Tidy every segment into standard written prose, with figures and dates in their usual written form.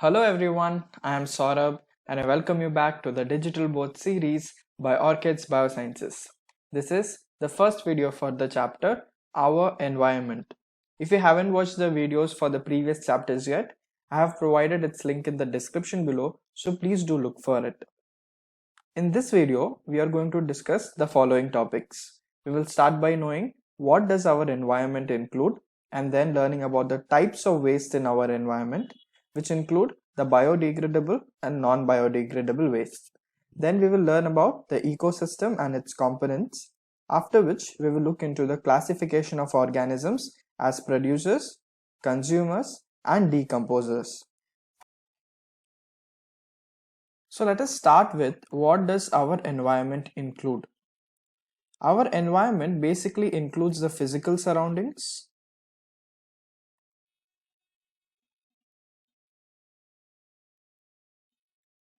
Hello everyone, I am Saurabh and I welcome you back to the Digital Board series by Orchids Biosciences. This is the first video for the chapter Our Environment. If you haven't watched the videos for the previous chapters yet, I have provided its link in the description below, so please do look for it. In this video, we are going to discuss the following topics. We will start by knowing what does our environment include and then learning about the types of waste in our environment, which include the biodegradable and non-biodegradable waste. Then we will learn about the ecosystem and its components, after which we will look into the classification of organisms as producers, consumers, and decomposers. So let us start with what does our environment include. Our environment basically includes the physical surroundings,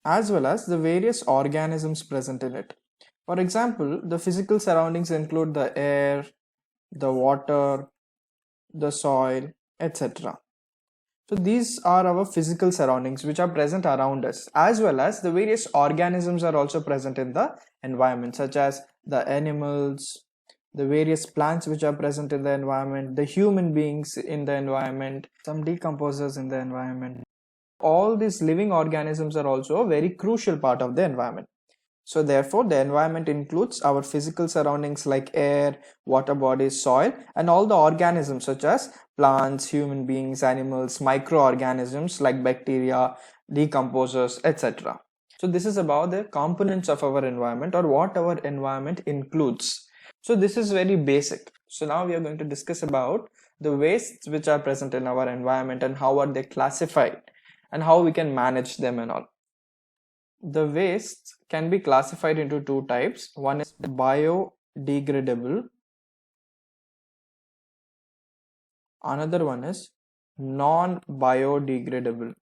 as well as the various organisms present in it. For example, the physical surroundings include the air, the water, the soil, etc. So these are our physical surroundings which are present around us, as well as the various organisms are also present in the environment, such as the animals, the various plants which are present in the environment, the human beings in the environment, some decomposers in the environment. All these living organisms are also a very crucial part of the environment. So therefore, the environment includes our physical surroundings like air, water bodies, soil, and all the organisms such as plants, human beings, animals, microorganisms like bacteria, decomposers, etc. So this is about the components of our environment or what our environment includes. So this is very basic. So now we are going to discuss about the wastes which are present in our environment and how are they classified and how we can manage them and all. The wastes can be classified into two types. One is biodegradable. Another one is non-biodegradable.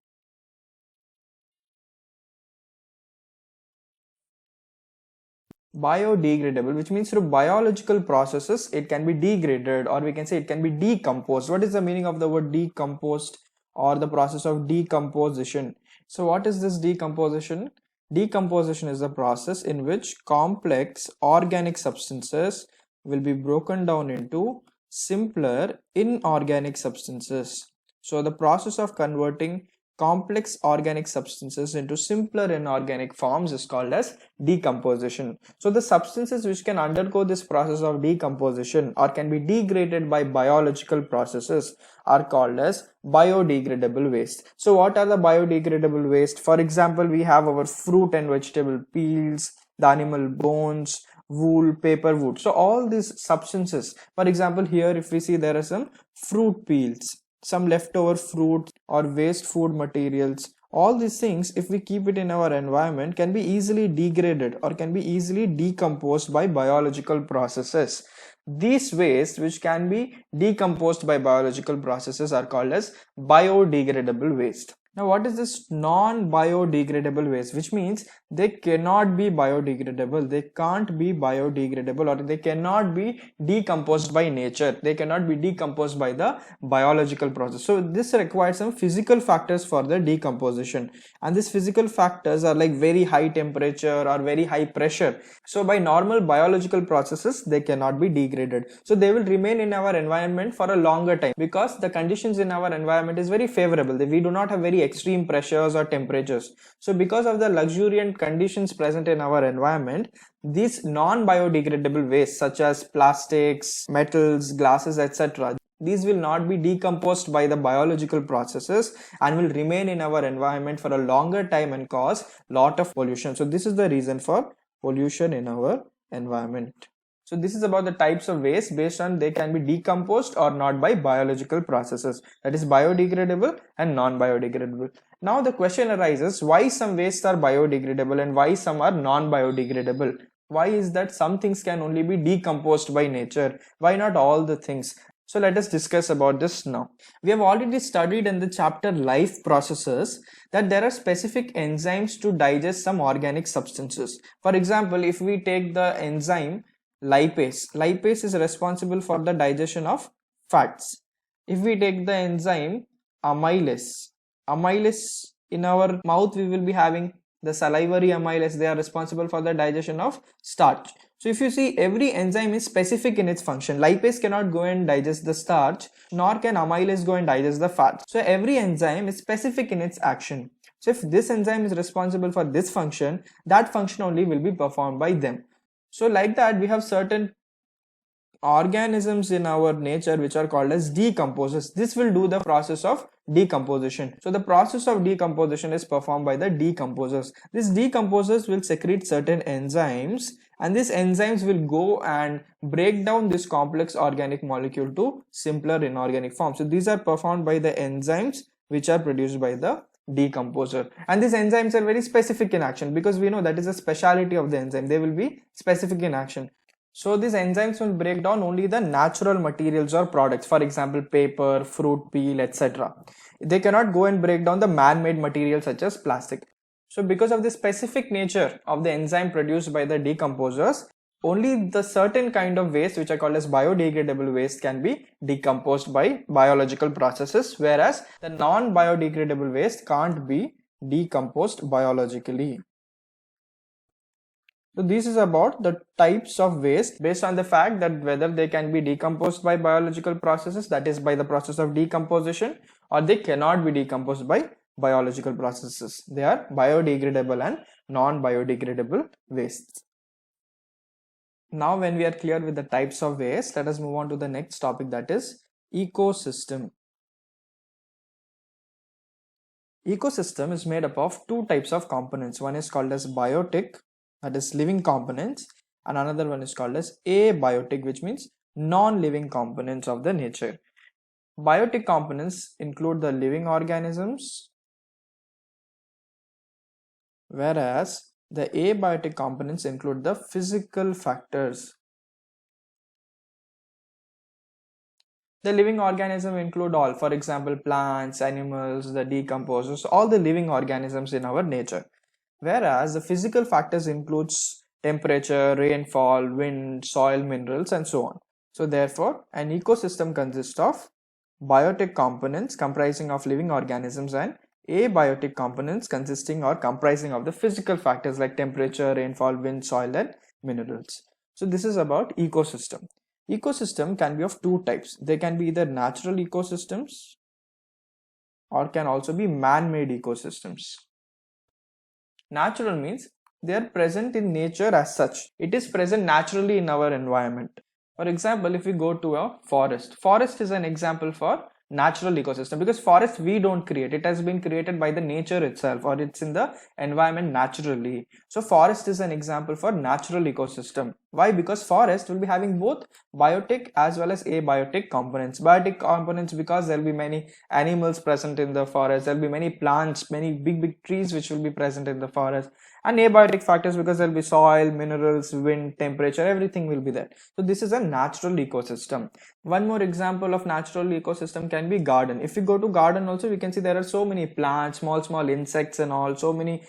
Biodegradable, which means through biological processes, it can be degraded, or we can say it can be decomposed. What is the meaning of the word decomposed or the process of decomposition? So what is this decomposition? Decomposition is the process in which complex organic substances will be broken down into simpler inorganic substances. So the process of converting complex organic substances into simpler inorganic forms is called as decomposition. So the substances which can undergo this process of decomposition or can be degraded by biological processes are called as biodegradable waste. So what are the biodegradable waste? For example, we have our fruit and vegetable peels, the animal bones, wool, paper, wood. So all these substances, for example, here if we see there are some fruit peels, some leftover fruit or waste food materials. All these things, if we keep it in our environment, can be easily degraded or can be easily decomposed by biological processes. These waste which can be decomposed by biological processes are called as biodegradable waste. Now what is this non-biodegradable waste? Which means they cannot be biodegradable, they can't be biodegradable, or they cannot be decomposed by nature, they cannot be decomposed by the biological process. So this requires some physical factors for the decomposition, and these physical factors are like very high temperature or very high pressure. So by normal biological processes they cannot be degraded, so they will remain in our environment for a longer time because the conditions in our environment is very favorable. We do not have very extreme pressures or temperatures. So because of the luxuriant conditions present in our environment, these non-biodegradable wastes such as plastics, metals, glasses, etc., these will not be decomposed by the biological processes and will remain in our environment for a longer time and cause lot of pollution. So this is the reason for pollution in our environment. So this is about the types of waste based on they can be decomposed or not by biological processes, that is biodegradable and non-biodegradable. Now the question arises, why some wastes are biodegradable and why some are non-biodegradable? Why is that some things can only be decomposed by nature? Why not all the things? So let us discuss about this now. We have already studied in the chapter life processes that there are specific enzymes to digest some organic substances. For example, if we take the enzyme lipase is responsible for the digestion of fats. If we take the enzyme amylase in our mouth we will be having the salivary amylase. They are responsible for the digestion of starch. So if you see, every enzyme is specific in its function. Lipase cannot go and digest the starch, nor can amylase go and digest the fat. So every enzyme is specific in its action. So if this enzyme is responsible for this function, that function only will be performed by them. So like that, we have certain organisms in our nature which are called as decomposers. This will do the process of decomposition. So the process of decomposition is performed by the decomposers. These decomposers will secrete certain enzymes, and these enzymes will go and break down this complex organic molecule to simpler inorganic form. So these are performed by the enzymes which are produced by the decomposer, and these enzymes are very specific in action, because we know that is a speciality of the enzyme. They will be specific in action. So these enzymes will break down only the natural materials or products, for example paper, fruit peel, etc. They cannot go and break down the man-made materials such as plastic. So because of the specific nature of the enzyme produced by the decomposers, only the certain kind of waste which are called as biodegradable waste can be decomposed by biological processes, whereas the non-biodegradable waste can't be decomposed biologically. So this is about the types of waste based on the fact that whether they can be decomposed by biological processes, that is by the process of decomposition, or they cannot be decomposed by biological processes. They are biodegradable and non-biodegradable wastes. Now when we are clear with the types of waste, let us move on to the next topic, that is ecosystem. Ecosystem is made up of two types of components. One is called as biotic, that is living components, and another one is called as abiotic, which means non-living components of the nature. Biotic components include the living organisms, whereas the abiotic components include the physical factors. The living organism include all, for example plants, animals, the decomposers, all the living organisms in our nature. Whereas the physical factors includes temperature, rainfall, wind, soil, minerals, and so on. So therefore, an ecosystem consists of biotic components comprising of living organisms and abiotic components consisting or comprising of the physical factors like temperature, rainfall, wind, soil, and minerals. So this is about ecosystem. Ecosystem can be of two types. They can be either natural ecosystems or can also be man-made ecosystems. Natural means they are present in nature as such. It is present naturally in our environment. For example, if we go to a forest, forest is an example for natural ecosystem, because forest we don't create. It has been created by the nature itself, or it's in the environment naturally. So forest is an example for natural ecosystem. Why? Because forest will be having both biotic as well as abiotic components. Biotic components because there will be many animals present in the forest, there will be many plants, many big trees which will be present in the forest. And abiotic factors because there will be soil, minerals, wind, temperature, everything will be there. So this is a natural ecosystem. One more example of natural ecosystem can be garden. If we go to garden also, we can see there are so many plants, small insects and all, so many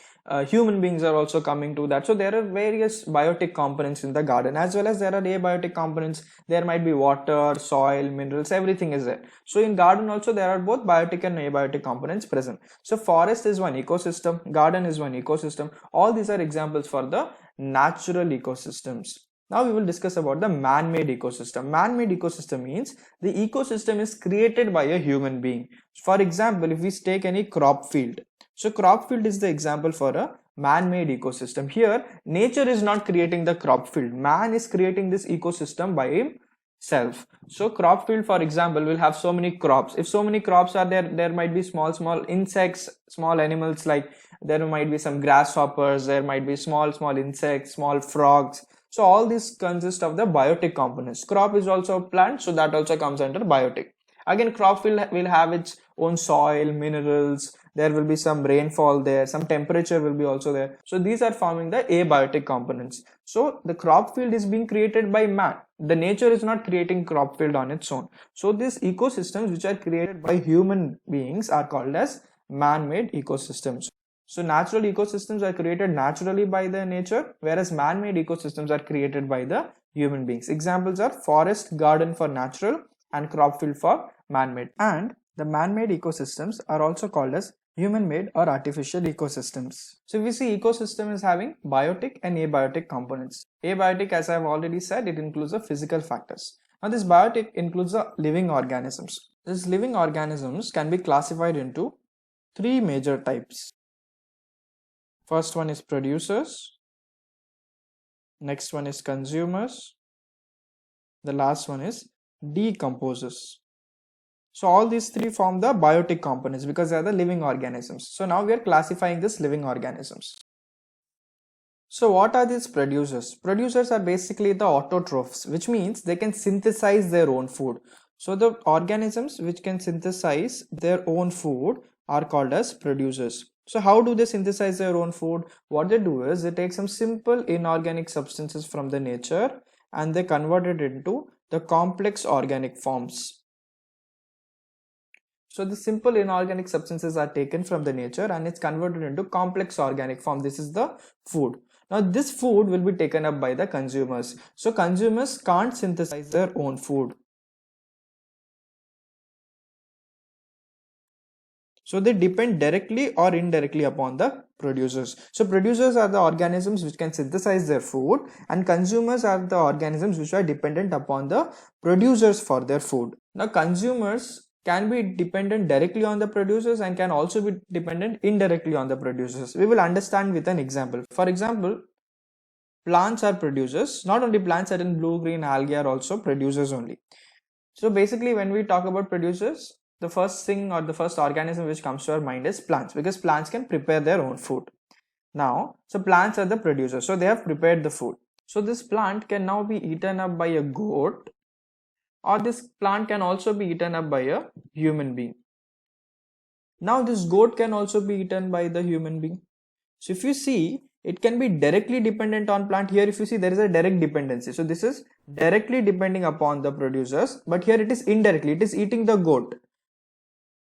human beings are also coming to that. So there are various biotic components in the garden, as well as there are abiotic components. There might be water, soil, minerals, everything is there. So in garden also there are both biotic and abiotic components present. So forest is one ecosystem, garden is one ecosystem. All these are examples for the natural ecosystems. Now we will discuss about the man-made ecosystem. Man-made ecosystem means the ecosystem is created by a human being. For example, if we take any crop field, so crop field is the example for a man-made ecosystem. Here, nature is not creating the crop field. Man is creating this ecosystem by himself. So crop field, for example, will have so many crops. If so many crops are there, there might be small insects, small animals, like there might be some grasshoppers, there might be small insects, small frogs. So all these consist of the biotic components. Crop is also a plant, so that also comes under biotic. Again, crop field will have its own soil, minerals, there will be some rainfall there, some temperature will be also there. So these are forming the abiotic components. So the crop field is being created by man. The nature is not creating crop field on its own. So these ecosystems which are created by human beings are called as man-made ecosystems. So natural ecosystems are created naturally by the nature, whereas man-made ecosystems are created by the human beings. Examples are forest, garden for natural, and crop field for man-made. And the man-made ecosystems are also called as human-made or artificial ecosystems. So we see ecosystem is having biotic and abiotic components. Abiotic, as I've already said, it includes the physical factors. Now this biotic includes the living organisms. These living organisms can be classified into three major types. First one is producers, next one is consumers, the last one is decomposers. So all these three form the biotic components because they are the living organisms. So now we are classifying these living organisms. So what are these producers? Producers are basically the autotrophs, which means they can synthesize their own food. So the organisms which can synthesize their own food are called as producers. So how do they synthesize their own food? What they do is they take some simple inorganic substances from the nature and they convert it into the complex organic forms. So the simple inorganic substances are taken from the nature and it's converted into complex organic form. This is the food. Now this food will be taken up by the consumers. So consumers can't synthesize their own food. So they depend directly or indirectly upon the producers. So producers are the organisms which can synthesize their food and consumers are the organisms which are dependent upon the producers for their food. Now consumers can be dependent directly on the producers and can also be dependent indirectly on the producers. We will understand with an example. For example, plants are producers. Not only plants, certain blue green algae are also producers only. So basically when we talk about producers, the first thing or the first organism which comes to our mind is plants because plants can prepare their own food. Now, so plants are the producers. So they have prepared the food. So this plant can now be eaten up by a goat or this plant can also be eaten up by a human being. Now this goat can also be eaten by the human being. So if you see, it can be directly dependent on plant. Here if you see, there is a direct dependency. So this is directly depending upon the producers, but here it is indirectly, it is eating the goat.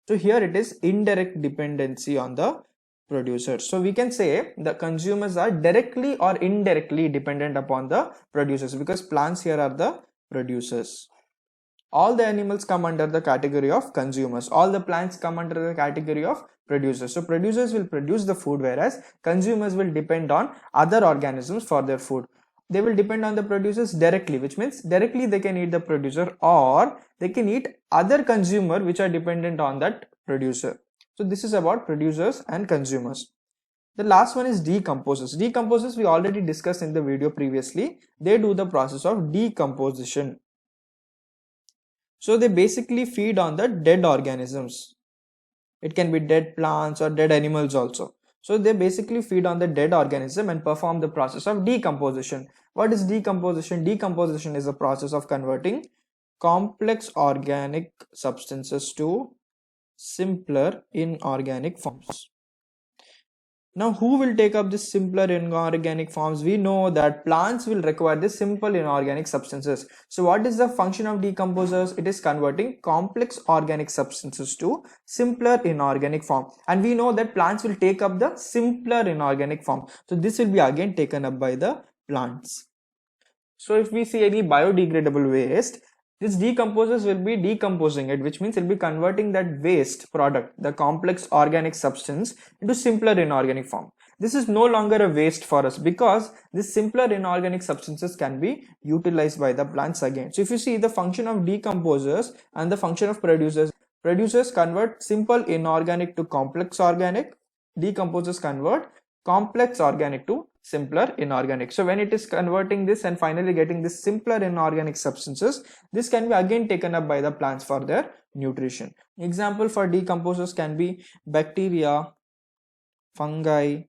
So here it is indirect dependency on the producers. So we can say the consumers are directly or indirectly dependent upon the producers because plants here are the producers. All the animals come under the category of consumers. All the plants come under the category of producers. So producers will produce the food whereas consumers will depend on other organisms for their food. They will depend on the producers directly, which means directly they can eat the producer or they can eat other consumer which are dependent on that producer. So this is about producers and consumers. The last one is decomposers. Decomposers we already discussed in the video previously. They do the process of decomposition. So they basically feed on the dead organisms. It can be dead plants or dead animals also. So they basically feed on the dead organism and perform the process of decomposition. What is decomposition? Decomposition is the process of converting complex organic substances to simpler inorganic forms. Now, who will take up this simpler inorganic forms? We know that plants will require this simple inorganic substances. So what is the function of decomposers? It is converting complex organic substances to simpler inorganic form. And we know that plants will take up the simpler inorganic form. So this will be again taken up by the plants. So if we see any biodegradable waste, this decomposers will be decomposing it, which means it will be converting that waste product, the complex organic substance, into simpler inorganic form. This is no longer a waste for us because this simpler inorganic substances can be utilized by the plants again. So if you see the function of decomposers and the function of producers, producers convert simple inorganic to complex organic, decomposers convert complex organic to simpler inorganic. So when it is converting this and finally getting this simpler inorganic substances, this can be again taken up by the plants for their nutrition. Example for decomposers can be bacteria, fungi,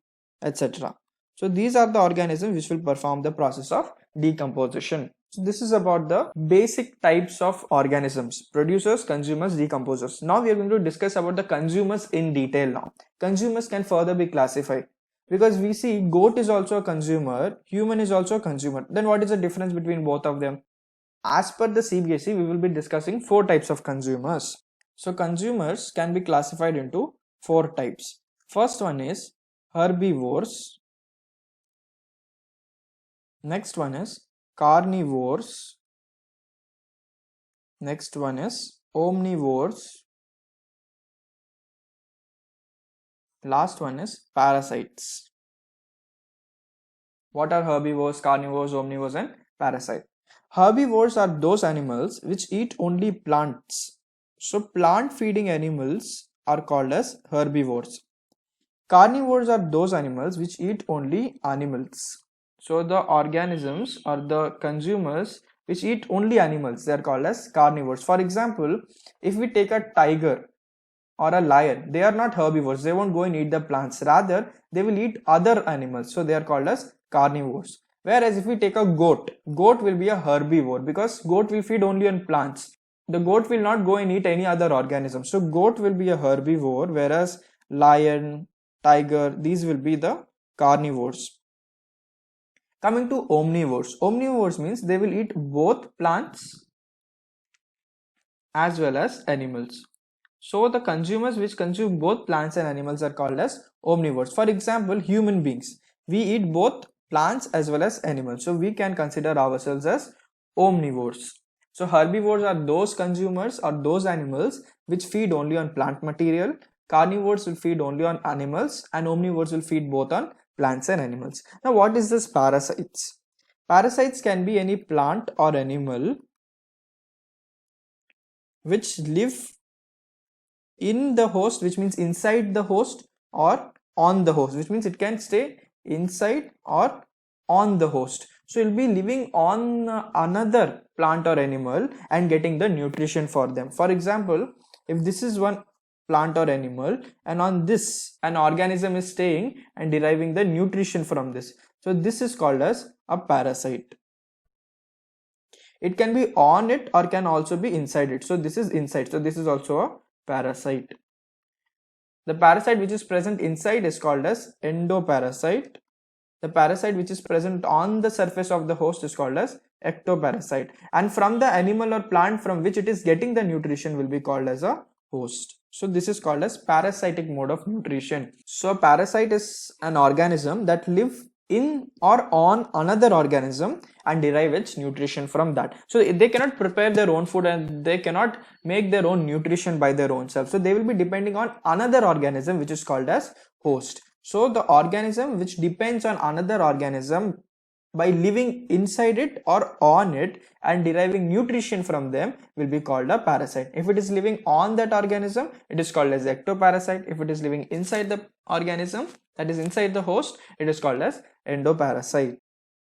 etc. So these are the organisms which will perform the process of decomposition. So this is about the basic types of organisms: producers, consumers, decomposers. Now we are going to discuss about the consumers in detail now. Consumers can further be classified because we see goat is also a consumer, human is also a consumer. Then what is the difference between both of them? As per the CBSE, we will be discussing 4 types of consumers. So consumers can be classified into 4 types. First one is herbivores. Next one is carnivores. Next one is omnivores. Last one is parasites. What are herbivores, carnivores, omnivores, and parasites? Herbivores are those animals which eat only plants. So plant feeding animals are called as herbivores. Carnivores are those animals which eat only animals. So the organisms or the consumers which eat only animals, they are called as carnivores. For example, if we take a tiger or a lion, they are not herbivores. They won't go and eat the plants. Rather, they will eat other animals. So they are called as carnivores. Whereas if we take a goat, goat will be a herbivore because goat will feed only on plants. The goat will not go and eat any other organism. So goat will be a herbivore, whereas lion, tiger, these will be the carnivores. Coming to omnivores. Omnivores means they will eat both plants as well as animals. So the consumers which consume both plants and animals are called as omnivores. For example, human beings, we eat both plants as well as animals. So we can consider ourselves as omnivores. So herbivores are those consumers or those animals which feed only on plant material. Carnivores will feed only on animals, and omnivores will feed both on plants and animals. Now what is this parasites? Parasites can be any plant or animal which live in the host, which means inside the host, or on the host, which means it can stay inside or on the host. So you'll be living on another plant or animal and getting the nutrition for them. For example, if this is one plant or animal and on this an organism is staying and deriving the nutrition from this, so this is called as a parasite. It can be on it or can also be inside it. So this is inside, so this is also a parasite. The parasite which is present inside is called as endoparasite. The parasite which is present on the surface of the host is called as ectoparasite. And from the animal or plant from which it is getting the nutrition will be called as a host. So this is called as parasitic mode of nutrition. So a parasite is an organism that lives in or on another organism and derive its nutrition from that. So they cannot prepare their own food and they cannot make their own nutrition by their own self. So they will be depending on another organism which is called as host. So the organism which depends on another organism by living inside it or on it and deriving nutrition from them will be called a parasite. If it is living on that organism, it is called as ectoparasite. If it is living inside the organism, that is inside the host, it is called as endoparasite.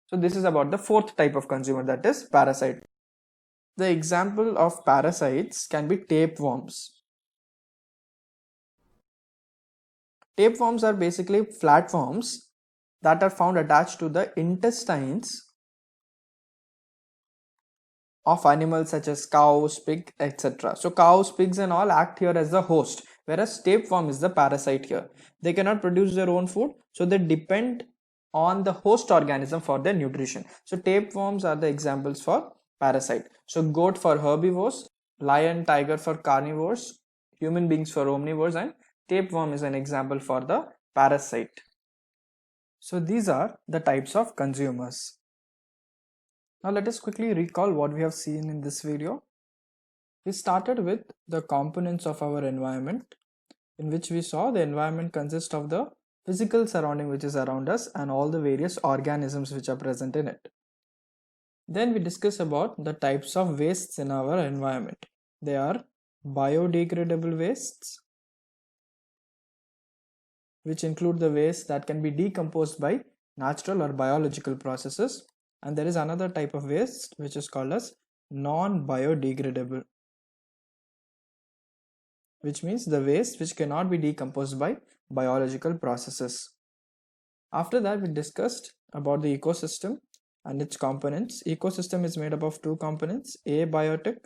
So this is about the fourth type of consumer, that is parasite. The example of parasites can be tapeworms. Tapeworms are basically flatworms that are found attached to the intestines of animals such as cows, pig, etc. So cows, pigs and all act here as the host, whereas tapeworm is the parasite here. They cannot produce their own food, so they depend on the host organism for their nutrition. So tapeworms are the examples for parasite. So goat for herbivores, lion, tiger for carnivores, human beings for omnivores, and tapeworm is an example for the parasite. So these are the types of consumers. Now let us quickly recall what we have seen in this video. We started with the components of our environment, in which we saw the environment consists of the physical surrounding which is around us and all the various organisms which are present in it. Then we discuss about the types of wastes in our environment. They are biodegradable wastes, which include the waste that can be decomposed by natural or biological processes. And there is another type of waste which is called as non-biodegradable, which means the waste which cannot be decomposed by biological processes. After that, we discussed about the ecosystem and its components. Ecosystem is made up of two components: abiotic,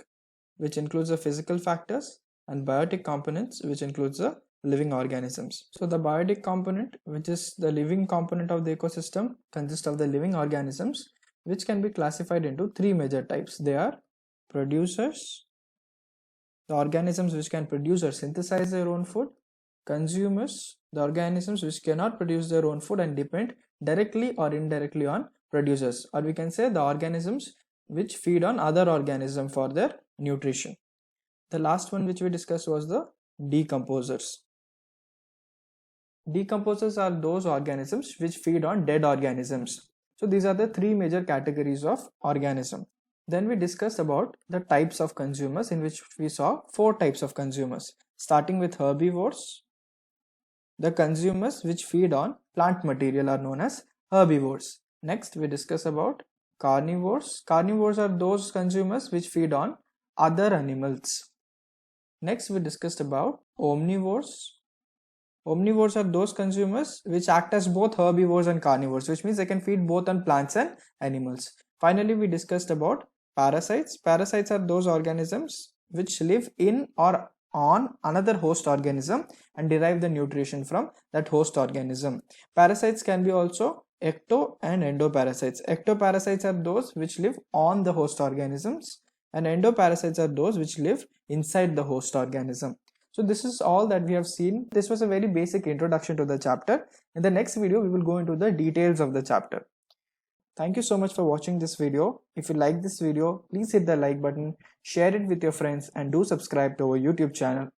which includes the physical factors, and biotic components, which includes the living organisms. So the biotic component, which is the living component of the ecosystem, consists of the living organisms, which can be classified into three major types. They are producers, the organisms which can produce or synthesize their own food; consumers, the organisms which cannot produce their own food and depend directly or indirectly on producers, or we can say the organisms which feed on other organisms for their nutrition. The last one which we discussed was the decomposers. Decomposers are those organisms which feed on dead organisms. So these are the three major categories of organism. Then we discussed about the types of consumers, in which we saw four types of consumers, starting with herbivores. The consumers which feed on plant material are known as herbivores. Next, we discuss about carnivores. Carnivores are those consumers which feed on other animals. Next, we discussed about omnivores. Omnivores are those consumers which act as both herbivores and carnivores, which means they can feed both on plants and animals. Finally, we discussed about parasites. Parasites are those organisms which live in or on another host organism and derive the nutrition from that host organism. Parasites can be also ecto and endoparasites. Ectoparasites are those which live on the host organisms, and endoparasites are those which live inside the host organism. So this is all that we have seen. This was a very basic introduction to the chapter. In the next video, we will go into the details of the chapter. Thank you so much for watching this video. If you like this video, please hit the like button, share it with your friends, and do subscribe to our YouTube channel.